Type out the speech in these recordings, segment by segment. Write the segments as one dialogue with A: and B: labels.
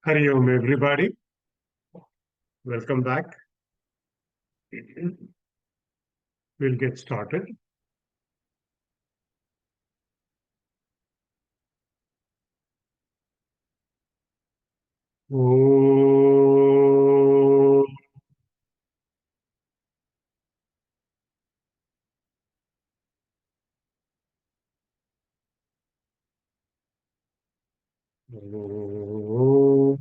A: Hari Om, everybody. Welcome back. We'll get started. Om. Om.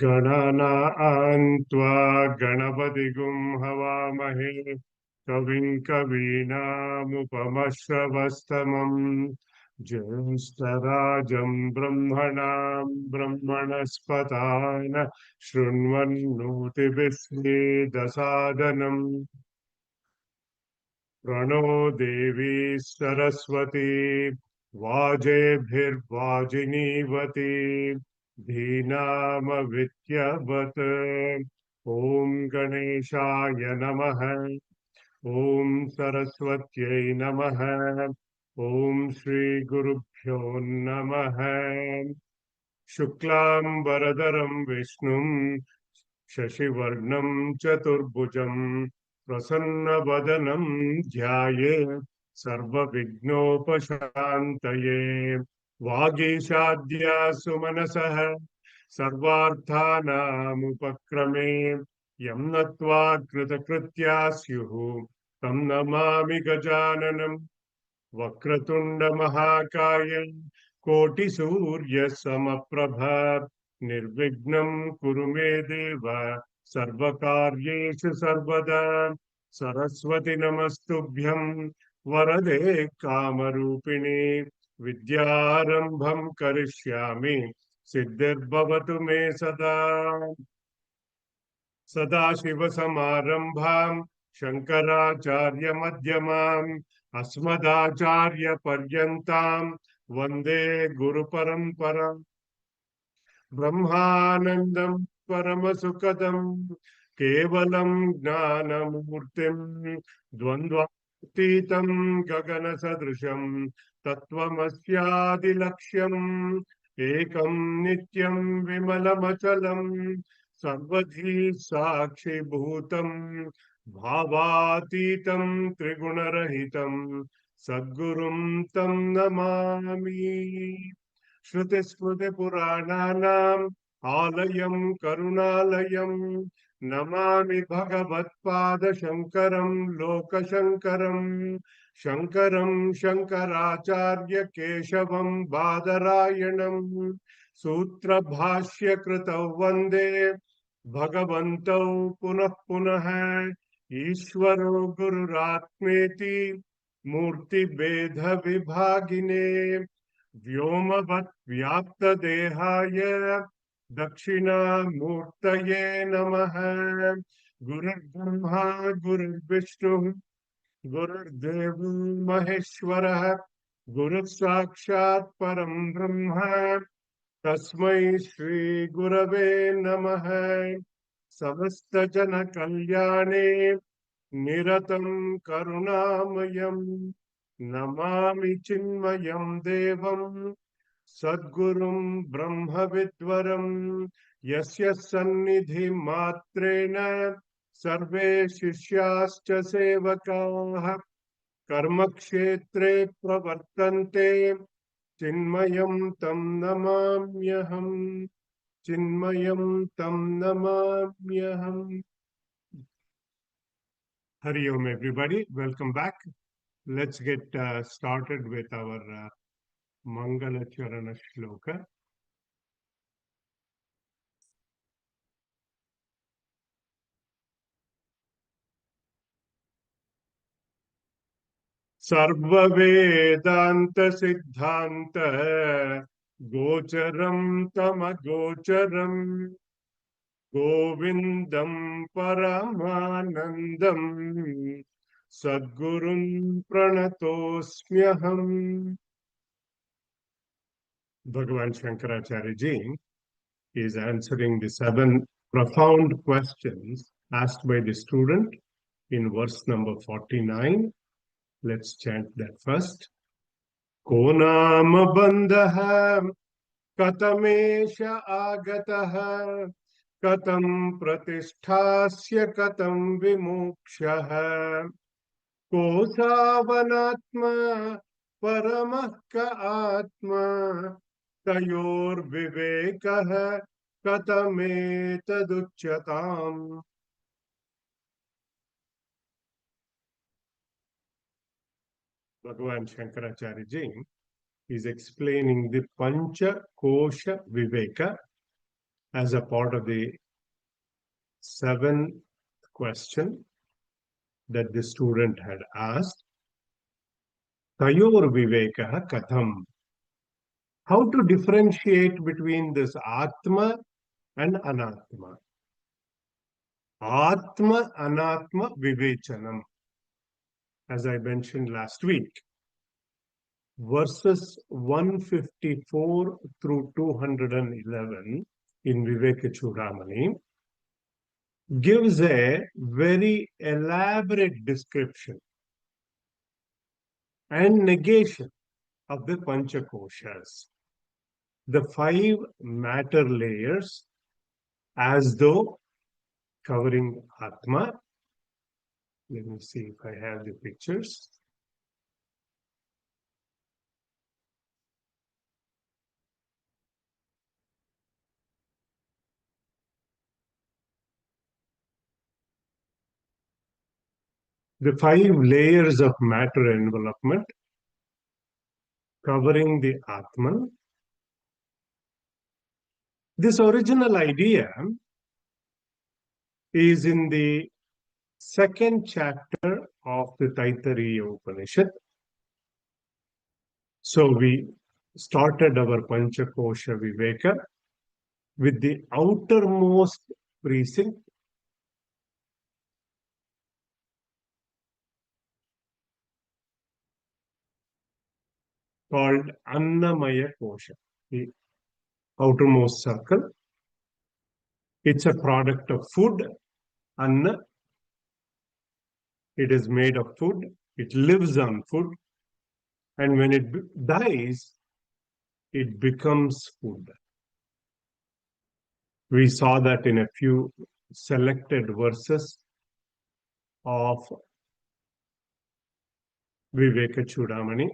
A: गणनान्त्वा गणपतिगुं हवामहे कविं कवीनामुपमश्रवस्तमम् ज्येष्ठराजं ब्रह्मणां ब्रह्मणस्पतान शृण्वन्नोतिभिस्सीदसादनम् प्रणो देवी सरस्वती वाजेभिर्वाजिनीवती धीनामविद्यवत्। ॐ गणेशाय नमः। ॐ सरस्वत्यै नमः। ॐ श्रीगुरुभ्यो नमः। शुक्लाम्बरधरं विष्णुं शशिवर्णं चतुर्भुजं प्रसन्नवदनं ध्यायेत् सर्वविघ्नोपशान्तये। वागीशाद्या सुमनसः सर्वार्थानामुपक्रमे यं नत्वा कृतकृत्या स्युः तं नमामि गजाननम्। वक्रतुण्डमहाकाय कोटिसूर्यसमप्रभ निर्विघ्नं कुरु मे देव सर्वकार्येषु सर्वदा। सरस्वती नमस्तुभ्यं वरदे कामरूपिणे विद्यारम्भं करिष्यामि सिद्धिर्भवतु मे सदा। सदाशिवसमारम्भां शङ्कराचार्यमध्यमाम् अस्मदाचार्यपर्यन्तां वन्दे गुरुपरम्पराम्। ब्रह्मानन्दं परमसुखदं केवलं ज्ञानमूर्तिं द्वन्द्वातीतं गगनसदृशं तत्त्वमस्यादिलक्ष्यम् एकं नित्यं विमलमचलं सर्वधी साक्षिभूतं भावातीतं त्रिगुणरहितं सद्गुरुं तं नमामि। श्रुतिस्मृतिपुराणानाम् आलयं करुणालयं नमामि भगवत्पादशङ्करं लोकशङ्करं। शङ्करं शङ्कराचार्य केशवं बादरायणं सूत्रभाष्यकृतौ वन्दे भगवन्तौ पुनः पुनः। ईश्वरो गुरुरात्मेति मूर्तिभेदविभागिने व्योमवत् व्याप्तदेहाय दक्षिणामूर्तये नमः। गुरुर्ब्रह्मा गुरुर्विष्णुः गुरुर्देवो महेश्वरः गुरुः साक्षात् परं ब्रह्म तस्मै श्री गुरवे नमः। समस्तजनकल्याणे निरतं करुणामयं नमामि चिन्मयं देवं सद्गुरुं ब्रह्मविद्वरं यस्य सन्निधिमात्रेण सर्वे शिष्याश्च सेवकाः कर्मक्षेत्रे प्रवर्तन्ते चिन्मयं तं नमाम्यहम्। चिन्मयं तं नमाम्यहम्। Hari Om, everybody. Welcome back. Let's get started with our Mangala Charana Shloka. सर्ववेदांत सिद्धांत गोचरं तमगोचरं गोविंदं परमानंदं Sadgurun Pranatosmyaham. Bhagavan Shankaracharya Ji is answering the 7 profound questions asked by the student in verse number 49. Let's chant that first. Ko nama bandha katamesha agataha katam pratisthasya katam vimokshaha ko savanatma paramah ka atma tayor vivekah katametadukyatam. Bhagavan Shankaracharya Ji is explaining the Pancha Kosha Viveka as a part of the 7th question that the student had asked. Tayor Viveka Katham. How to differentiate between this Atma and Anatma. Atma Anatma Vivechanam. As I mentioned last week, verses 154 through 211 in Viveka Choodamani gives a very elaborate description and negation of the Panchakoshas, the 5 matter layers, as though covering Atma. Let me see if I have the pictures. The 5 layers of matter envelopment covering the Atman. This original idea is in the 2nd chapter of the Taittiriya Upanishad. So we started our Panchakosha Viveka with the outermost precinct called Annamaya Kosha, the outermost circle. It's a product of food, Anna. It is made of food. It lives on food. And when it dies, it becomes food. We saw that in a few selected verses of Viveka Choodamani.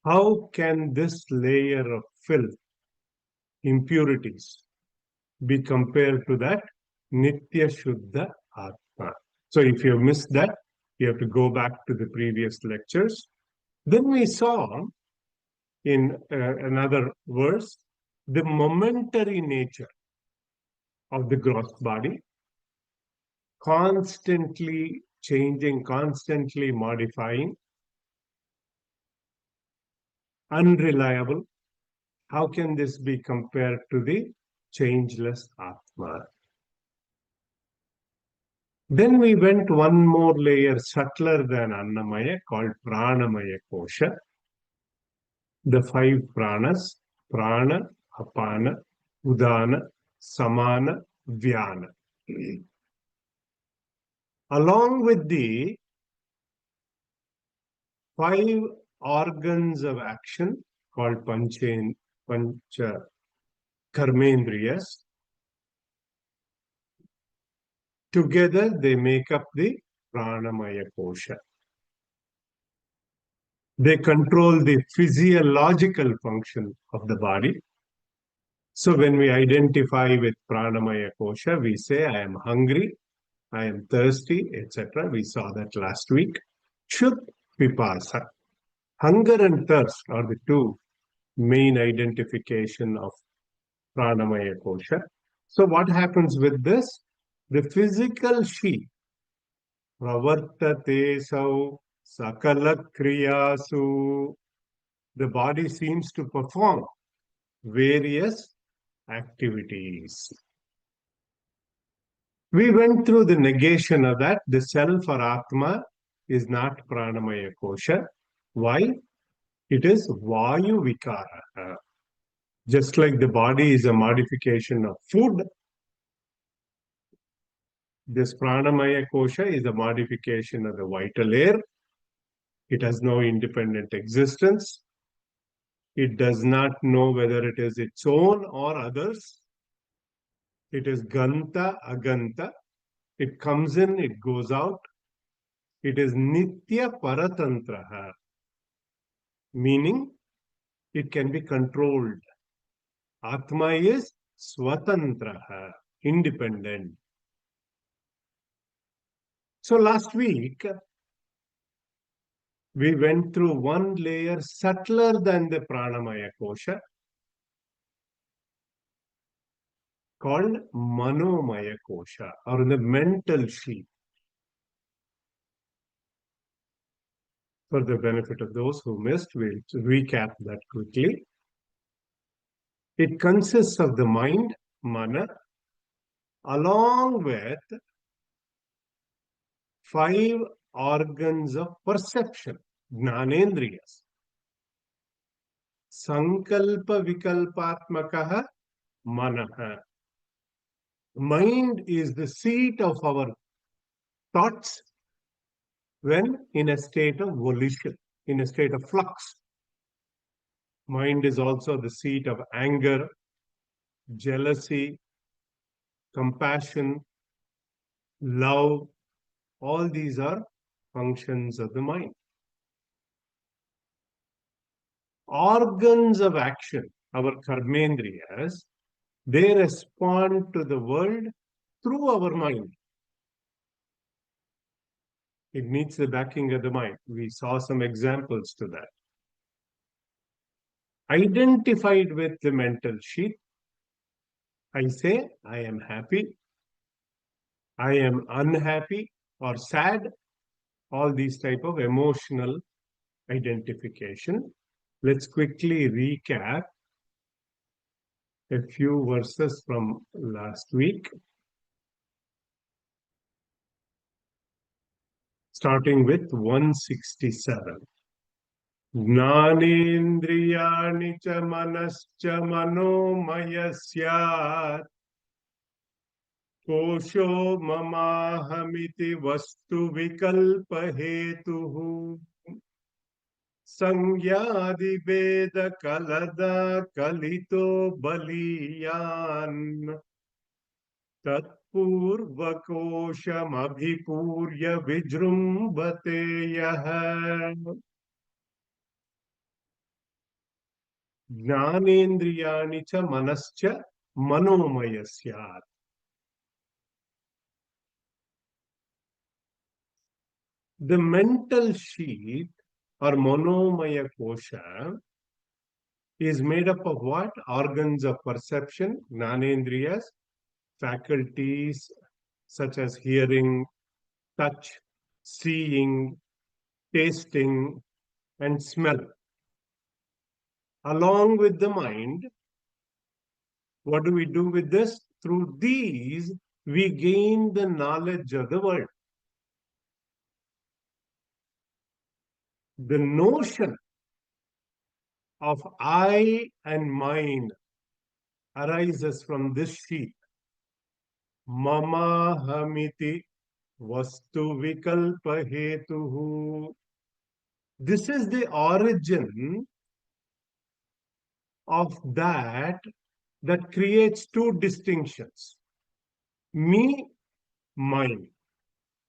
A: How can this layer of filth, impurities, be compared to that Nitya Shuddha Atma? So if you missed that, you have to go back to the previous lectures. Then we saw in another verse the momentary nature of the gross body, constantly changing, constantly modifying, unreliable. How can this be compared to the changeless Atma? Then we went one more layer subtler than Annamaya, called Pranamaya Kosha. The 5 pranas: Prana, Apana, Udana, Samana, Vyana. Along with the 5 organs of action called Pancha Karmendriyas, together they make up the Pranamaya Kosha. They control the physiological function of the body. So when we identify with Pranamaya Kosha, we say, I am hungry, I am thirsty, etc. We saw that last week. Shut Pipasa. Hunger and thirst are the 2 main identification of Pranamaya Kosha. So what happens with this? The physical she, Pravartate sau sakala kriyasu, the body seems to perform various activities. We went through the negation of that. The self or Atma is not Pranamaya Kosha. Why? It is Vayu Vikara. Just like the body is a modification of food, this Pranamaya Kosha is a modification of the vital air. It has no independent existence. It does not know whether it is its own or others. It is Ganta, Aganta. It comes in, it goes out. It is Nitya Paratantraha, meaning it can be controlled. Atma is Swatantraha, independent. So last week, we went through one layer subtler than the Pranamaya Kosha, called Manomaya Kosha, or the mental sheath. For the benefit of those who missed, we'll recap that quickly. It consists of the mind, mana, along with 5 organs of perception, Jnanendriyas. Sankalpa Vikalpatmakaha Manaha. Mind is the seat of our thoughts when in a state of volition, in a state of flux. Mind is also the seat of anger, jealousy, compassion, love. All these are functions of the mind. Organs of action, our karmendriyas, they respond to the world through our mind. It needs the backing of the mind. We saw some examples to that. Identified with the mental sheath, I say, I am happy, I am unhappy or sad, all these type of emotional identification. Let's quickly recap a few verses from last week. Starting with 167. Jnanendriyani cha manascha manomaya syat kosho mamahamiti vastu vikalpa hetuhu sangyadi veda kalada kalito baliyan तत्पूर्वकोशमभिपूर्य विजृम्भते यः ज्ञानेन्द्रियाणि च मनश्च मनोमय स्यात्. The mental sheath or monomaya kosha is made up of what? Organs of perception, jnanendriyas, faculties such as hearing, touch, seeing, tasting, and smell. Along with the mind, what do we do with this? Through these, we gain the knowledge of the world. The notion of I and mine arises from this sheath. Mama hamiti vastu vikalpa hetuhu. This is the origin of that creates 2 distinctions. Me, mine,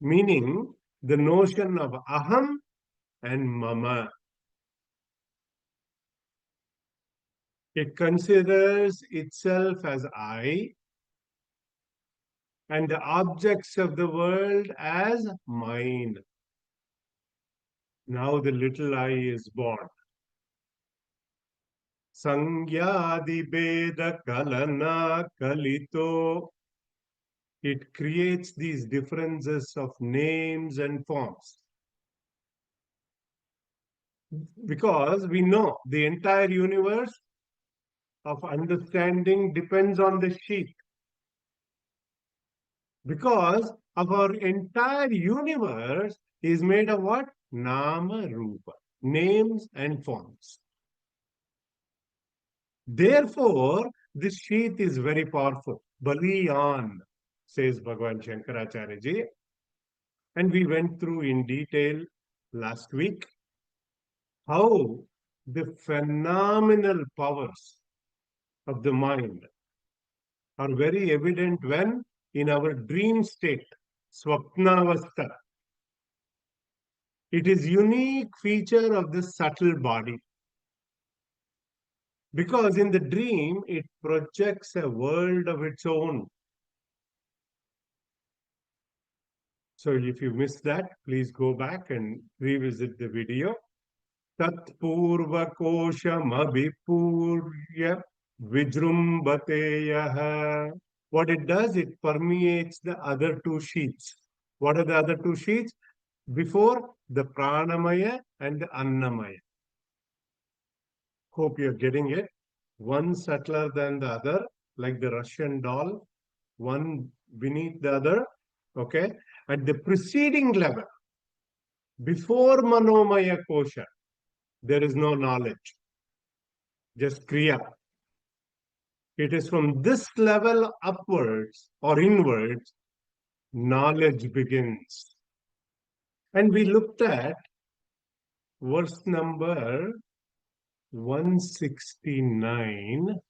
A: meaning the notion of aham and mama. It considers itself as I and the objects of the world as mine. Now the little I is born. Sangyadi Veda Kalana Kalito. It creates these differences of names and forms. Because we know the entire universe of understanding depends on the sheath. Because of our entire universe is made of what? Nama Rupa, names and forms. Therefore, this sheath is very powerful. Baliyan, says Bhagavan Shankaracharya ji. And we went through in detail last week how the phenomenal powers of the mind are very evident when in our dream state, swapnavastha. It is unique feature of this subtle body because in the dream it projects a world of its own. So if you missed that, please go back and revisit the video. Tat purva kosham abhipurya vijrumbateyaha. What it does, it permeates the other two sheets. What are the other two sheets? Before, the pranamaya and the annamaya. Hope you're getting it. One subtler than the other, like the Russian doll, one beneath the other. Okay. At the preceding level, before manomaya kosha, there is no knowledge, just kriya. It is from this level upwards or inwards, knowledge begins. And we looked at verse number 169.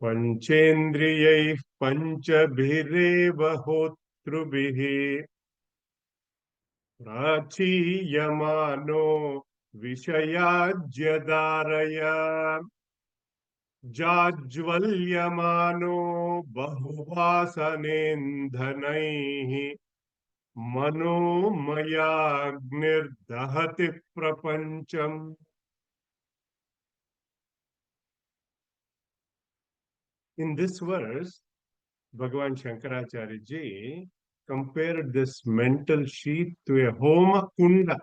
A: Panchendriyai panchabhirev hotrubihi prachiyamano vishayajyadaraya jajvalyamano bahuvasanendhanaihi manomayagnir prapancham. In this verse, Bhagavan Shankaracharya ji compared this mental sheath to a homa kunda,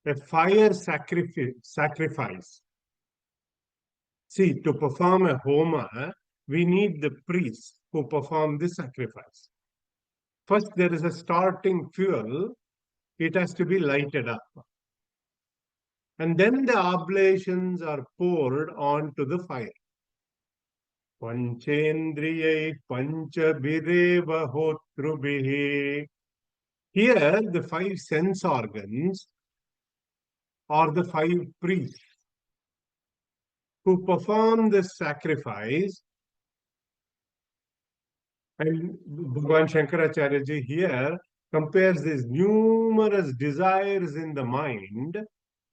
A: a fire sacrifice. See, to perform a homa, we need the priests who perform this sacrifice. First, there is a starting fuel. It has to be lighted up. And then the oblations are poured onto the fire. Panchendriyai panchabhireva hotrubihi. Here, the five sense organs are the five priests who perform this sacrifice. And Bhagavan Shankaracharya ji here compares these numerous desires in the mind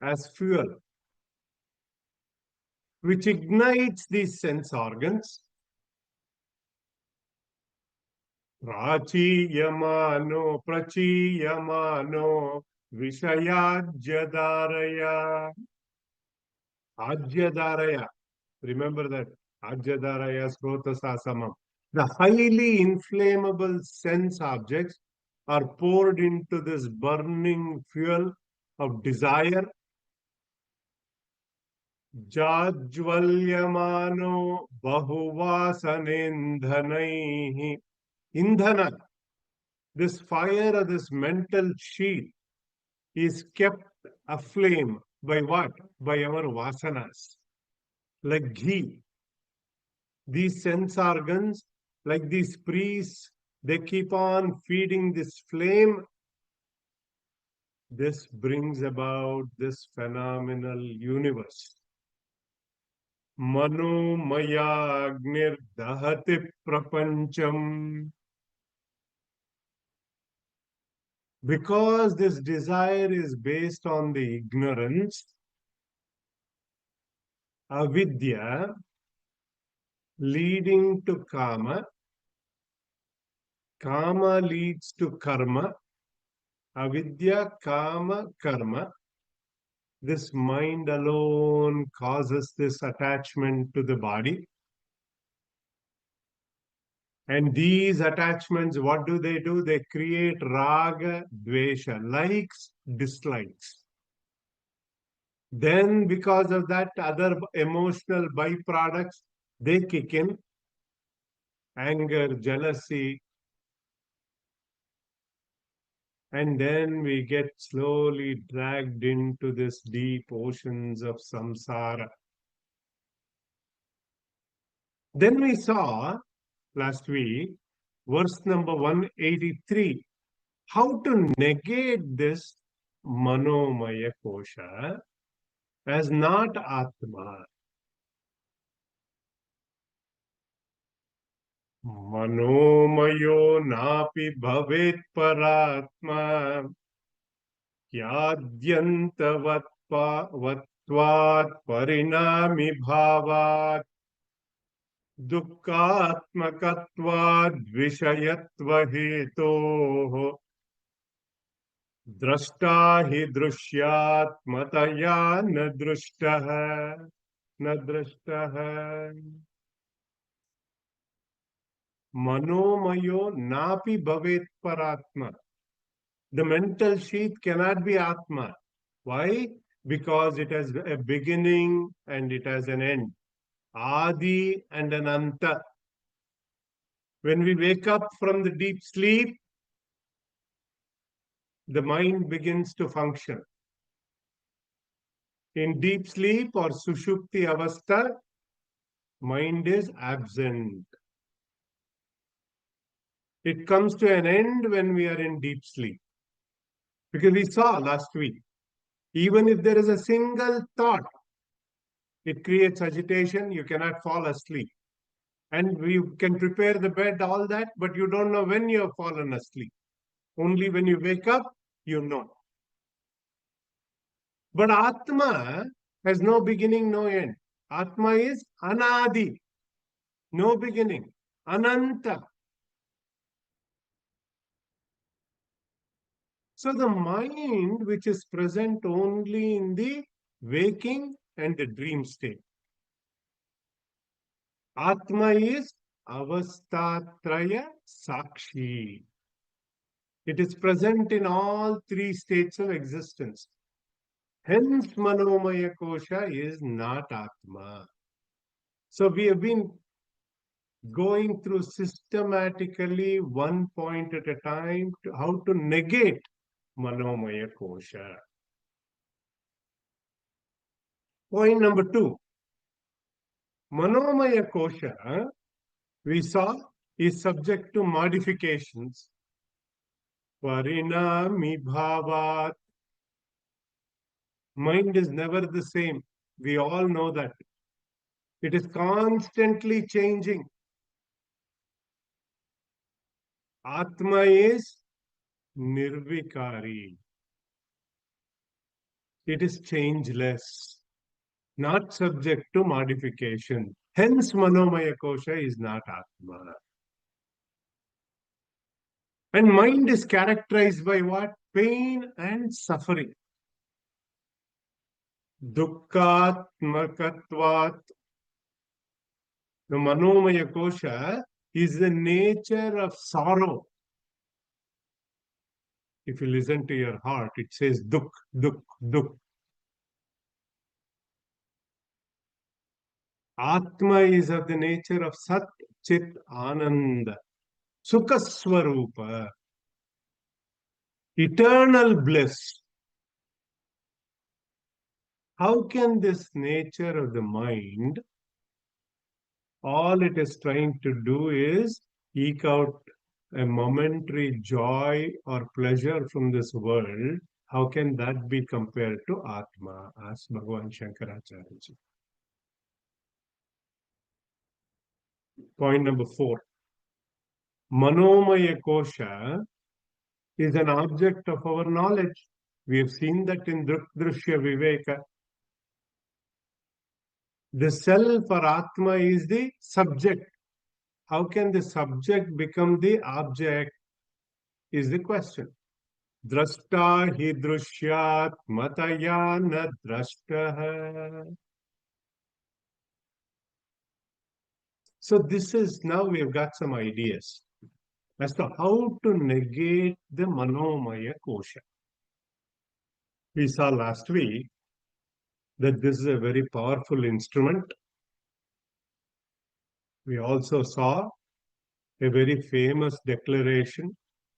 A: as fuel, which ignites these sense organs. Prachiyamano vishayajyadaraya. Ajyadaraya. Remember that. Ajyadaraya srota sasamam. The highly inflammable sense objects are poured into this burning fuel of desire. Jajvalyamano bahuvasanendhanaihi. Indhana, this fire or this mental sheath is kept aflame by what? By our vasanas, like ghee. These sense organs, like these priests, they keep on feeding this flame. This brings about this phenomenal universe. Manomaya agnir dahati prapancham. Because this desire is based on the ignorance, avidya, leading to kama, kama leads to karma, avidya, kama, karma. This mind alone causes this attachment to the body. And these attachments, what do? They create raga, dvesha, likes, dislikes. Then because of that, other emotional byproducts, they kick in. Anger, jealousy, and then we get slowly dragged into this deep oceans of samsara. Then we saw last week, verse number 183, how to negate this manomaya kosha as not atma. Manomayo napi bhavet paratma yadyantavattvat parinami bhavat दुःखात्मकत्वाद् विषयत्वहेतोः द्रष्टा हि दृश्यात्मतया न दृष्टः न दृष्टः मनोमयो नापि भवेत् परात्मा. The mental sheath cannot be atma. Why? Because it has a beginning and it has an end. Adi and an anta. When we wake up from the deep sleep, the mind begins to function. In deep sleep or sushupti avastha, mind is absent. It comes to an end when we are in deep sleep. Because we saw last week, even if there is a single thought, it creates agitation, you cannot fall asleep. And we can prepare the bed, all that, but you don't know when you have fallen asleep. Only when you wake up, you know. But Atma has no beginning, no end. Atma is Anadi, no beginning, Ananta. So the mind, which is present only in the waking and the dream state. Atma is avastatraya sakshi. It is present in all three states of existence. Hence, manomaya kosha is not Atma. So we have been going through systematically one point at a time to how to negate manomaya kosha. Point number 2. Manomaya kosha, we saw, is subject to modifications. Parinami bhavat. Mind is never the same. We all know that. It is constantly changing. Atma is nirvikari. It is changeless, not subject to modification. Hence, manomaya kosha is not Atma. And mind is characterized by what? Pain and suffering. Dukkhatmakatvat. The manomaya kosha is the nature of sorrow. If you listen to your heart, it says duk, duk, duk. Atma is of the nature of Sat, Chit, Ananda, Sukha Swarupa, eternal bliss. How can this nature of the mind, all it is trying to do is eke out a momentary joy or pleasure from this world? How can that be compared to Atma? Asked Bhagavan Shankaracharya ji. Point number 4. Manomaya kosha is an object of our knowledge. We have seen that in Drishya Viveka. The self or Atma is the subject. How can the subject become the object is the question. Drashta hi drushyat mataya na drashtaha. So this is, now we have got some ideas as to how to negate the manomaya kosha. We saw last week that this is a very powerful instrument. We also saw a very famous declaration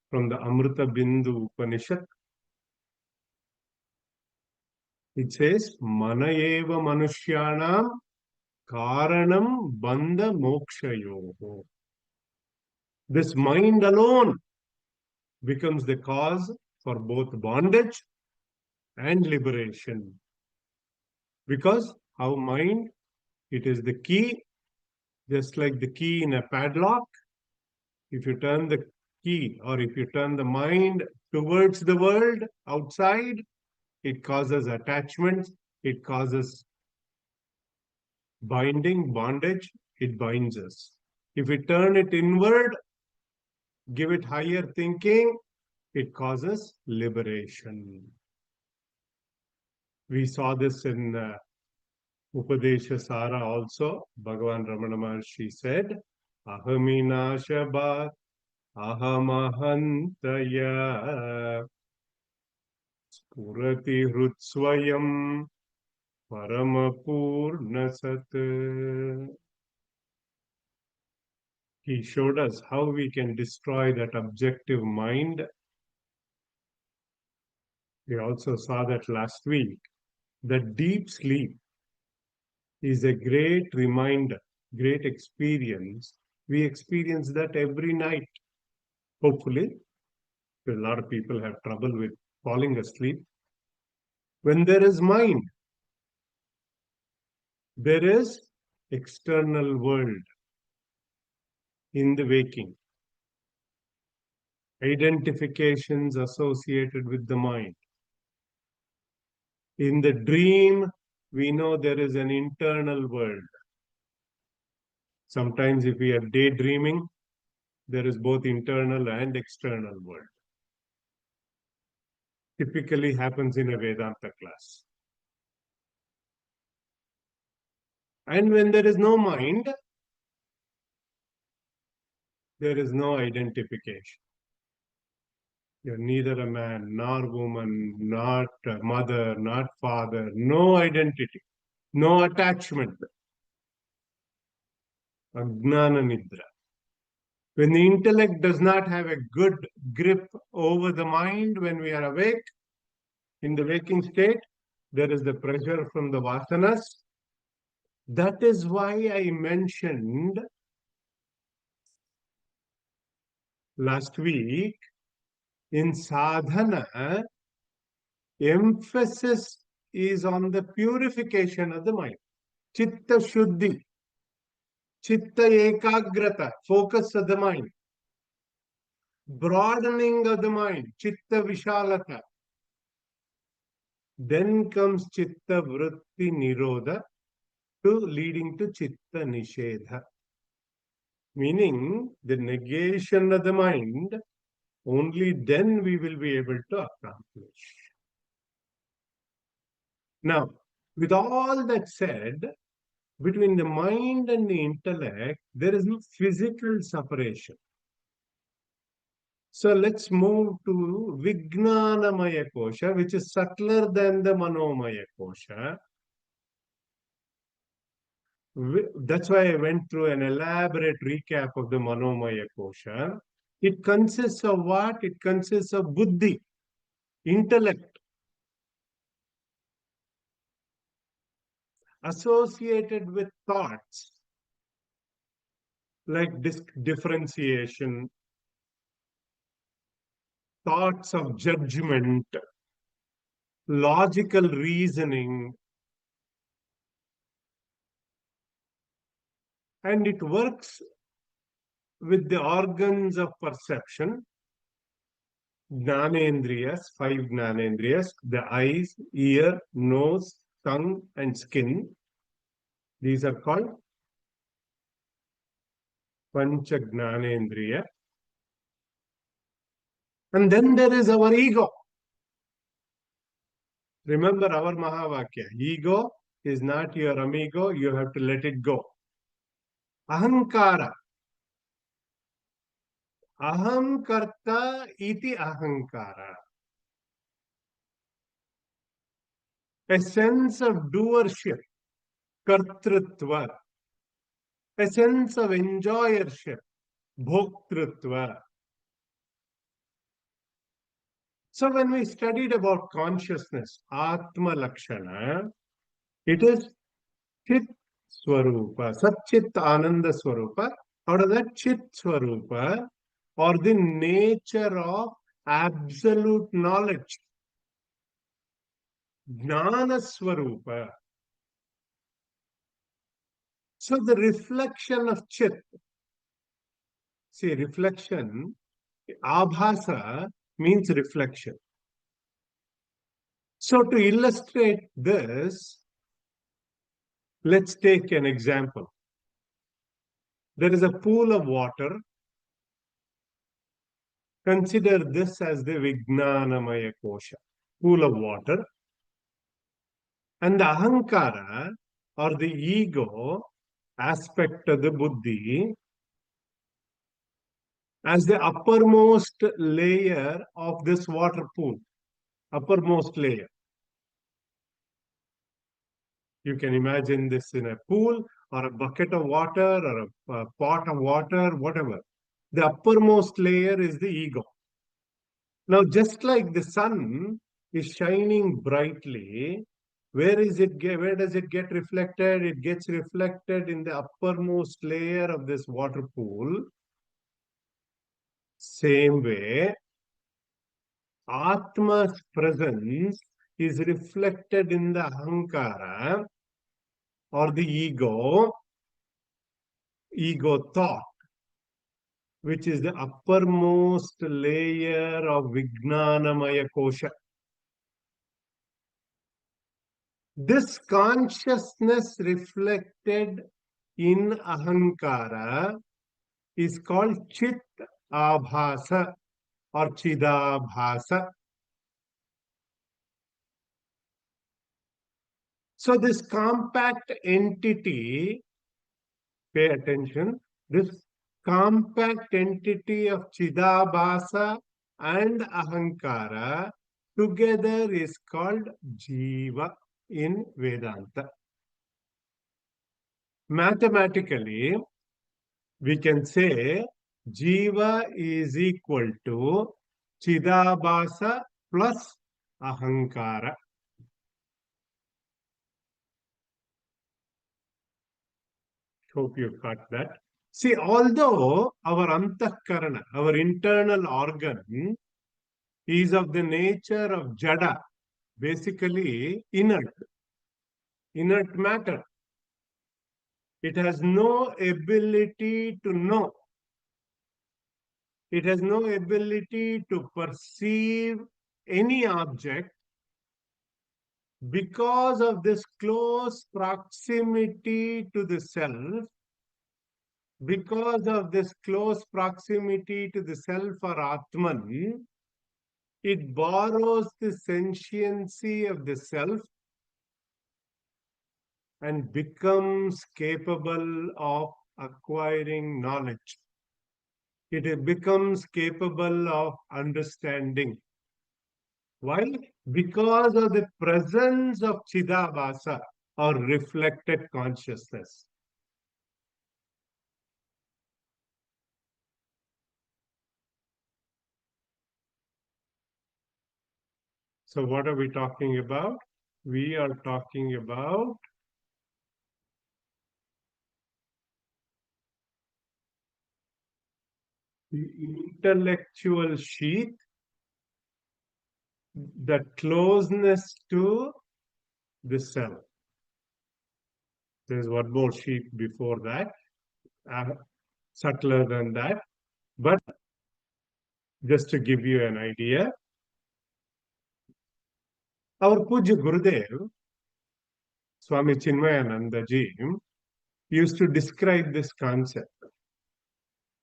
A: from the Amrita Bindu Upanishad. It says, Mana eva manushyanam karanam bandha mokshayoho. This mind alone becomes the cause for both bondage and liberation. Because our mind, it is the key, just like the key in a padlock. If you turn the key or if you turn the mind towards the world outside, it causes attachment, it causes bondage, it binds us. If we turn it inward, give it higher thinking, it causes liberation. We saw this in Upadesha Sara also. Bhagavan Ramana Maharshi said, Ahaminashabhat ahamahantaya spurati hrutsvayam paramapurnasat. He showed us how we can destroy that objective mind. We also saw that last week. That deep sleep is a great reminder, great experience. We experience that every night. Hopefully, a lot of people have trouble with falling asleep. When there is mind, there is external world in the waking. Identifications associated with the mind. In the dream, we know there is an internal world. Sometimes if we are daydreaming, there is both internal and external world. Typically happens in a Vedanta class. And when there is no mind, there is no identification. You're neither a man, nor woman, not a mother, not father, no identity, no attachment. Ajnana Nidra. When the intellect does not have a good grip over the mind when we are awake, in the waking state, there is the pressure from the vasanas. That is why I mentioned last week in sadhana, emphasis is on the purification of the mind. Chitta Shuddhi, Chitta Ekagrata, focus of the mind. Broadening of the mind, Chitta Vishalata. Then comes Chitta Vritti Nirodha, to leading to Chitta Nishedha. Meaning the negation of the mind, only then we will be able to accomplish. Now, with all that said, between the mind and the intellect, there is no physical separation. So let's move to Vijnanamaya Kosha, which is subtler than the Manomaya Kosha. That's why I went through an elaborate recap of the Manomaya Kosha. It consists of what? It consists of buddhi, intellect, associated with thoughts like differentiation, thoughts of judgment, logical reasoning, and it works with the organs of perception, Gnanendriyas, 5 Gnanendriyas, the eyes, ear, nose, tongue, and skin. These are called Pancha Gnanendriya. And then there is our ego. Remember our Mahavakya. Ego is not your amigo. You have to let it go. Ahankara. Aham karta iti ahankara. a sense of doership, kartrutva, a sense of enjoyership, bhoktrutva. So when we studied about consciousness, Atma Lakshana, it is Chit Swarupa, Satchit Ananda Swarupa, out of that Chit Swarupa, or the nature of absolute knowledge, Jnana Swarupa. So the reflection of Chit, see, reflection, Abhasa means reflection. So to illustrate this, let's take an example. There is a pool of water. Consider this as the Vijnanamaya Kosha, pool of water. And the Ahankara, or the ego aspect of the Buddhi, as the uppermost layer of this water pool, uppermost layer. You can imagine this in a pool or a bucket of water or a pot of water, whatever. The uppermost layer is the ego. Now, just like the sun is shining brightly, where does it get reflected? It gets reflected in the uppermost layer of this water pool. Same way, Atma's presence is reflected in the Ahankara or the ego thought, which is the uppermost layer of Vijnanamaya Kosha. This consciousness reflected in Ahankara is called Chit Abhasa or Chidabhasa. So this compact entity, pay attention, this compact entity of Chidabhasa and Ahankara together is called Jiva in Vedanta. Mathematically, we can say Jiva is equal to Chidabhasa plus Ahankara. Hope you got that. See, although our Antahkarana, our internal organ, is of the nature of Jada, basically inert matter. It has no ability to know. It has no ability to perceive any object because of this close proximity to the self. Because of this close proximity to the self or Atman, it borrows the sentiency of the self and becomes capable of acquiring knowledge. It becomes capable of understanding. Why? Because of the presence of Chidabhasa or reflected consciousness. So what are we talking about? We are talking about the intellectual sheath, the closeness to the self. There's one more sheath before that, subtler than that. But just to give you an idea, our Puja Gurudev, Swami Chinmayananda ji, used to describe this concept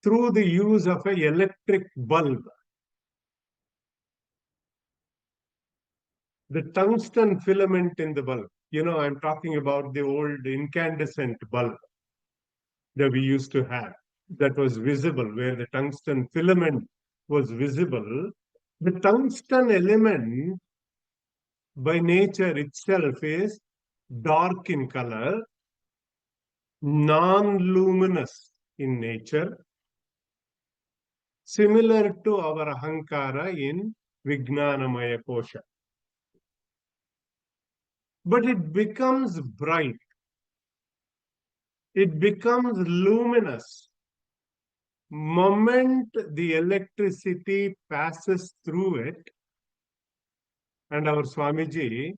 A: through the use of an electric bulb. The tungsten filament in the bulb. I'm talking about the old incandescent bulb that we used to have, that was visible, where the tungsten filament was visible. The tungsten element by nature itself is dark in color, non-luminous in nature, similar to our ahankara in Vijnanamaya Kosha. But it becomes bright, it becomes luminous moment the electricity passes through it. And our Swamiji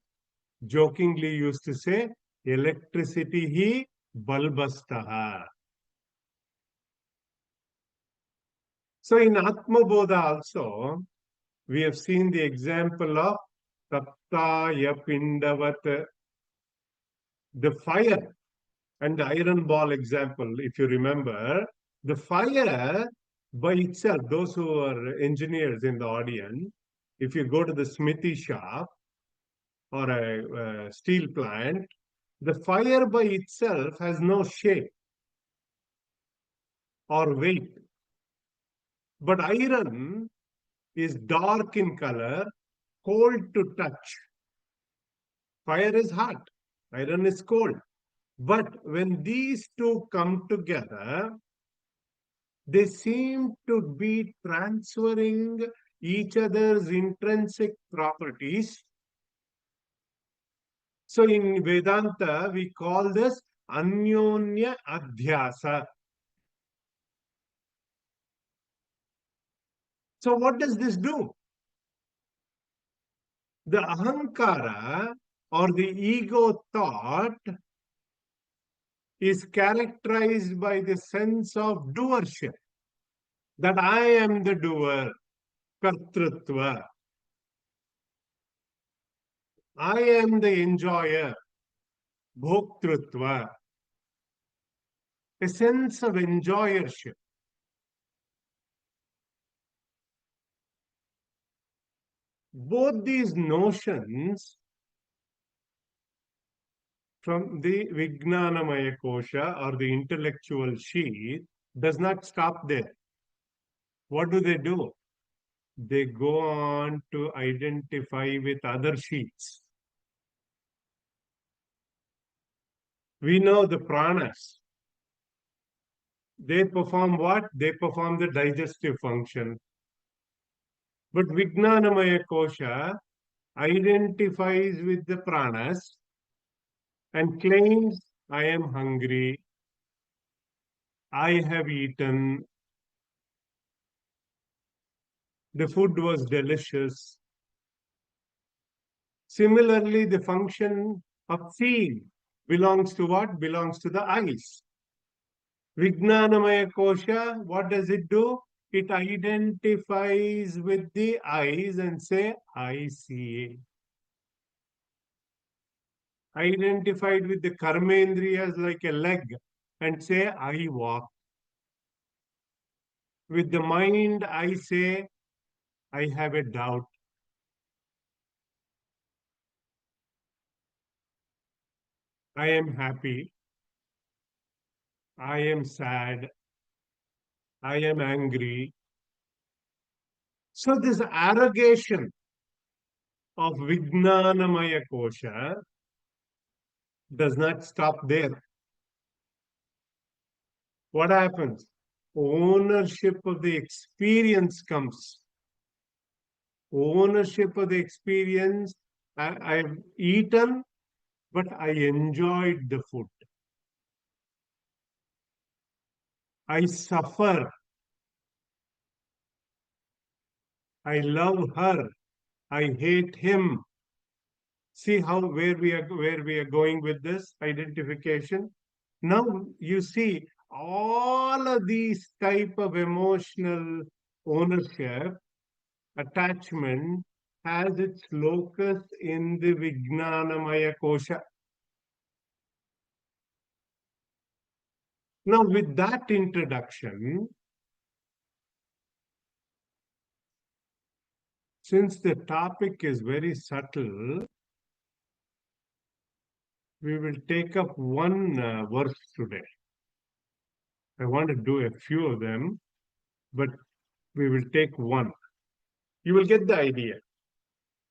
A: jokingly used to say, electricity hi balbastaha. So in Atma Bodha also, we have seen the example of Taptaya Pindavat, the fire, and the iron ball example, if you remember. The fire by itself, those who are engineers in the audience, if you go to the smithy shop or a steel plant, the fire by itself has no shape or weight. But iron is dark in color, cold to touch. Fire is hot, iron is cold. But when these two come together, they seem to be transferring each other's intrinsic properties. So in Vedanta, we call this Anyonya Adhyasa. So what does this do? The ahankara or the ego thought is characterized by the sense of doership, that I am the doer, kartrutva. I am the enjoyer, bhoktrutva. A sense of enjoyership. Both these notions from the Vijnanamaya Kosha or the intellectual sheath does not stop there. What do? They go on to identify with other sheaths. We know the pranas. They perform what? They perform the digestive function. But Vijnanamaya Kosha identifies with the pranas and claims, I am hungry, I have eaten, the food was delicious. Similarly, the function of seeing belongs to what? Belongs to the eyes. Vijnanamaya Kosha, what does it do? It identifies with the eyes and say, I see. Identified with the karmendriyas like a leg and say, I walk. With the mind, I say, I have a doubt. I am happy. I am sad. I am angry. So this arrogation of Vijnanamaya Kosha does not stop there. What happens? Ownership of the experience comes. Ownership of the experience. I've eaten, but I enjoyed the food. I suffer. I love her. I hate him. See how where we are going with this identification. Now you see all of these type of emotional ownership, attachment has its locus in the Vijnanamaya Kosha. Now with that introduction, since the topic is very subtle, we will take up one verse today. I want to do a few of them, but we will take one. You will get the idea.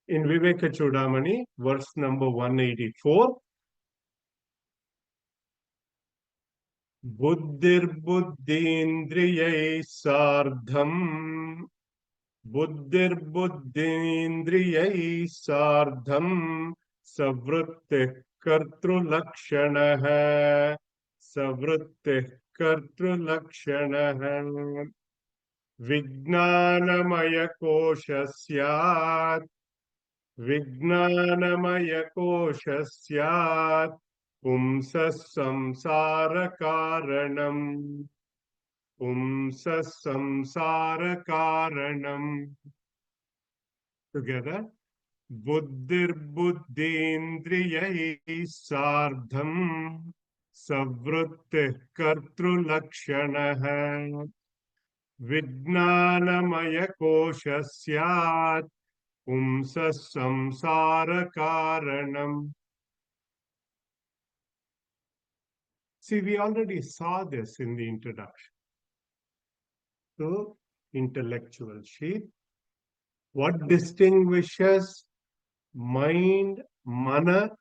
A: in Viveka Choodamani, verse number 184. Buddhir-buddhendriyai sardham. Buddhir-buddhendriyai sardham. Savrittih kartru-lakshanah. Savrittih kartru-lakshanah. Vijnanamaya kosha syat. Vijnanamaya kosha syat. Pumsa samsara karanam. Pumsa samsara karanam. Together. Buddhir buddhendriyai sardham. Savrittih kartru lakshanah. Vijnanamaya kosha syat. Pumsa samsara karanam. See, we already saw this in the introduction to intellectual sheath. What distinguishes mind, mana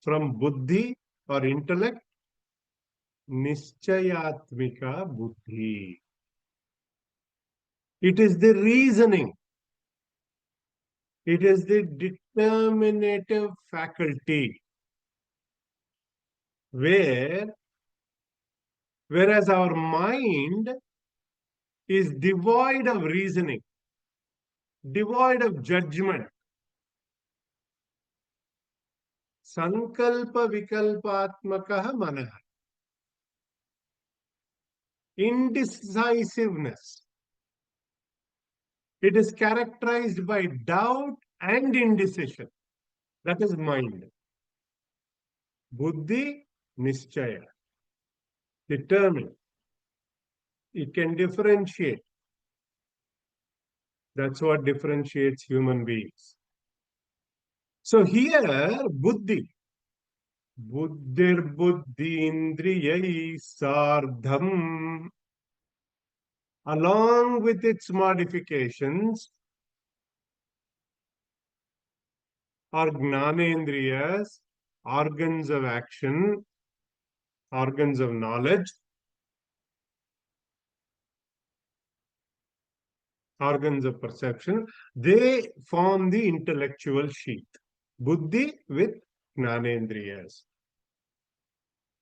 A: from buddhi or intellect? Nischayatmika buddhi. It is the reasoning. It is the determinative faculty. Whereas our mind is devoid of reasoning, devoid of judgment. Sankalpa vikalpatmakaha manaha. Indecisiveness. It is characterized by doubt and indecision. That is mind. Buddhi, nischaya. Determined. It can differentiate. That's what differentiates human beings. So here, buddhi. Buddhir buddhi indriyai sardham. Along with its modifications, are gnanendriyas, organs of action, organs of knowledge, organs of perception. They form the intellectual sheath. Buddhi with gnanendriyas.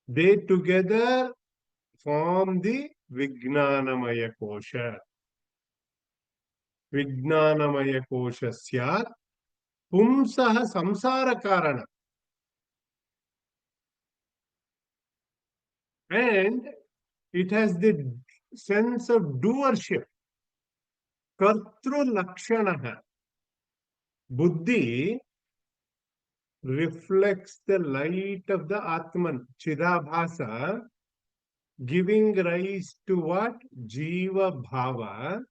A: They together form the Vijnanamaya kosha. Vijnanamaya kosha syat pumsaha samsara karana. And it has the sense of doership. Kartru lakshanaha. Buddhi reflects the light of the Atman, Chidabhasa, giving rise to what? Jiva Bhava.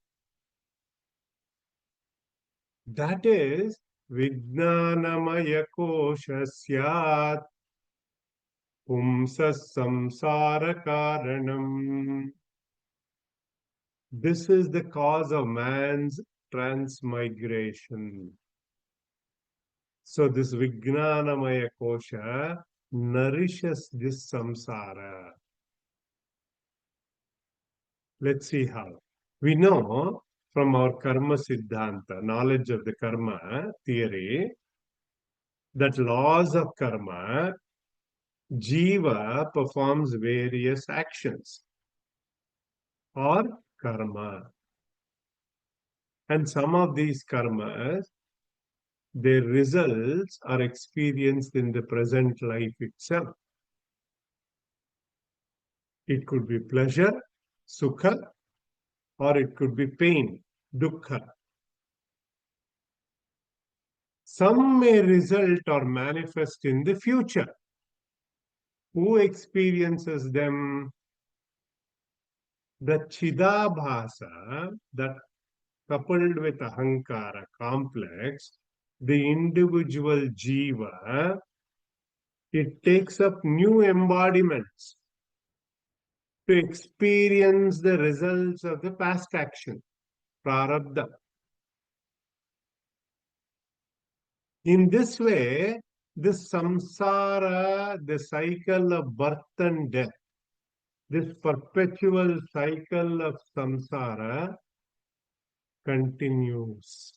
A: That is Vijnanamaya kosha syat pumsa samsara karanam. This is the cause of man's transmigration. So this Vijnanamaya kosha nourishes this samsara. Let's see how. We know from our karma siddhanta, knowledge of the karma theory, that laws of karma, jiva performs various actions or karma. And some of these karmas, their results are experienced in the present life itself. It could be pleasure, sukha, or it could be pain, dukkha. Some may result or manifest in the future. Who experiences them? The Chidabhasa, that coupled with Ahankara complex, the individual jiva, it takes up new embodiments to experience the results of the past action, prarabdha. In this way, this samsara, the cycle of birth and death, this perpetual cycle of samsara continues.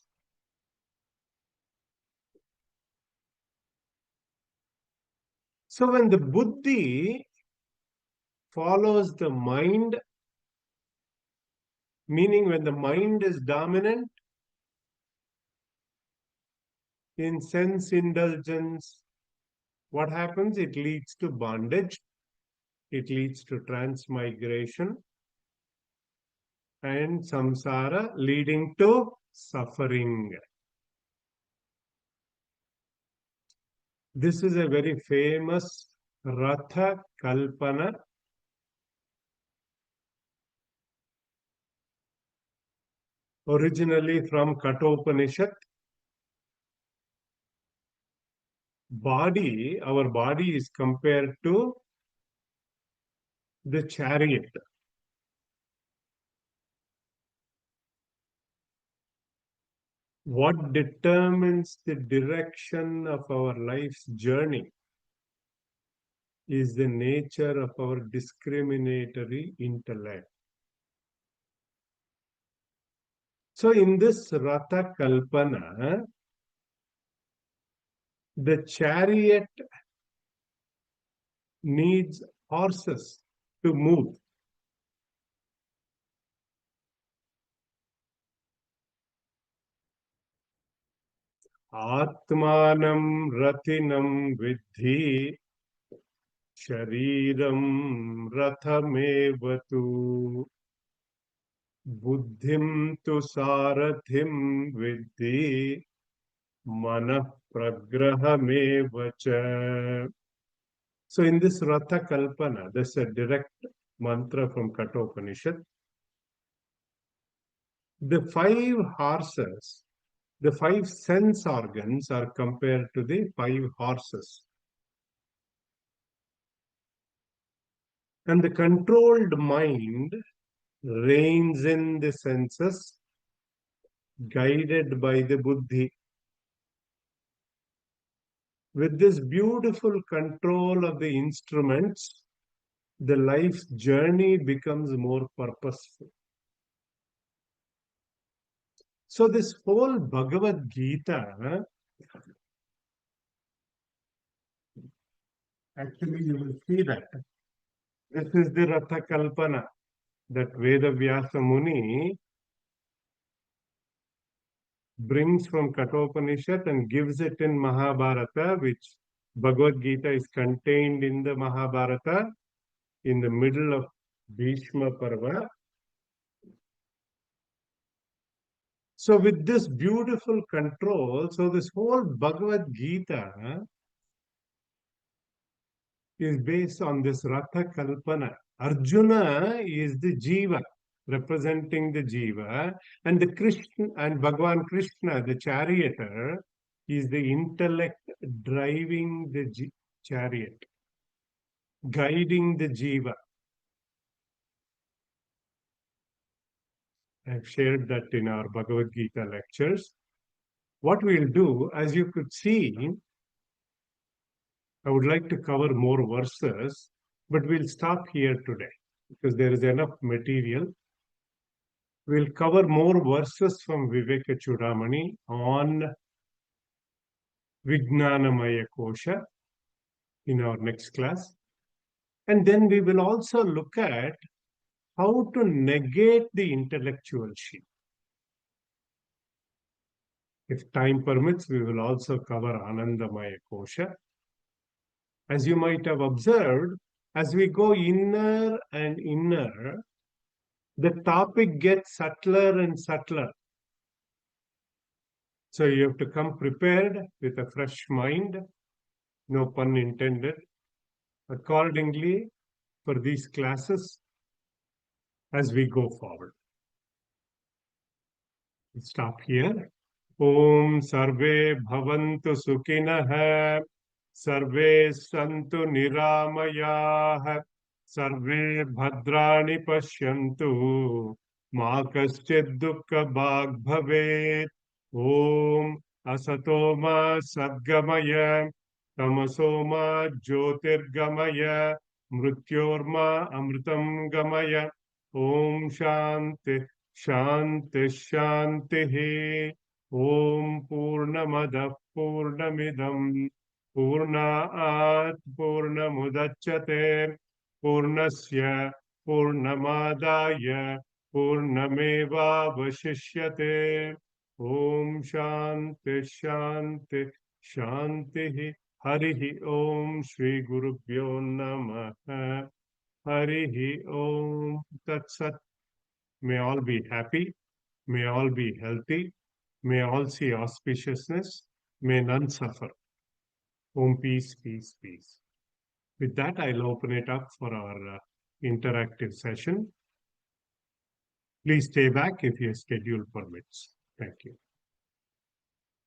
A: So when the buddhi follows the mind, meaning when the mind is dominant in sense indulgence, what happens? It leads to bondage, it leads to transmigration and samsara, leading to suffering. This is a very famous Ratha Kalpana, originally from Kathopanishad. Our body is compared to the chariot. What determines the direction of our life's journey is the nature of our discriminatory intellect. So in this Ratha Kalpana, the chariot needs horses to move. Atmanam ratinam vidhi shariram rathamevatu buddhim tu sarathim vidhi manah pragrahamevacha. So in this Ratha Kalpana, this is a direct mantra from Kathopanishad. The 5 horses, the 5 sense organs are compared to the 5 horses. And the controlled mind reigns in the senses, guided by the buddhi. With this beautiful control of the instruments, the life's journey becomes more purposeful. So this whole Bhagavad Gita, actually you will see that this is the Ratha Kalpana that Veda Vyasa Muni brings from Kathopanishad and gives it in Mahabharata, which Bhagavad Gita is contained in the Mahabharata in the middle of Bhishma Parva. So with this beautiful control, so this whole Bhagavad Gita is based on this Ratha Kalpana. Arjuna is the Jiva, representing the Jiva, and the Krishna and Bhagavan Krishna, the charioteer, is the intellect driving the chariot, guiding the Jiva. I've shared that in our Bhagavad Gita lectures. What we'll do, as you could see, I would like to cover more verses, but we'll stop here today because there is enough material. We'll cover more verses from Viveka Choodamani on Vijnanamaya Kosha in our next class. And then we will also look at how to negate the intellectual sheep. If time permits, we will also cover Anandamaya Kosha. As you might have observed, as we go inner and inner, the topic gets subtler and subtler. So you have to come prepared with a fresh mind, no pun intended, accordingly for these classes as we go forward. We'll stop here. Om Sarve Bhavantu Sukhinah, Sarve Santu Niramayah, Sarve Bhadrani Pashyantu, Ma Kaschid Dukkha Bhag Bhavet. Om Asatoma Sadgamaya, Tamasoma Jyotirgamaya, Mrityorma Amritam Gamaya. Om Shanti Shanti Shanti. Om Purnamada Purnamidam Purnaat Purnamudachyate Purnasya Purnamadaya Purnameva Vashishyate. Om Shanti Shanti Shanti. Harihi Om Shri Gurubhyo Namaha. Harihi Om Tat Sat. May all be happy. May all be healthy. May all see auspiciousness. May none suffer. Om peace, peace, peace. With that, I'll open it up for our interactive session. Please stay back if your schedule permits. Thank you.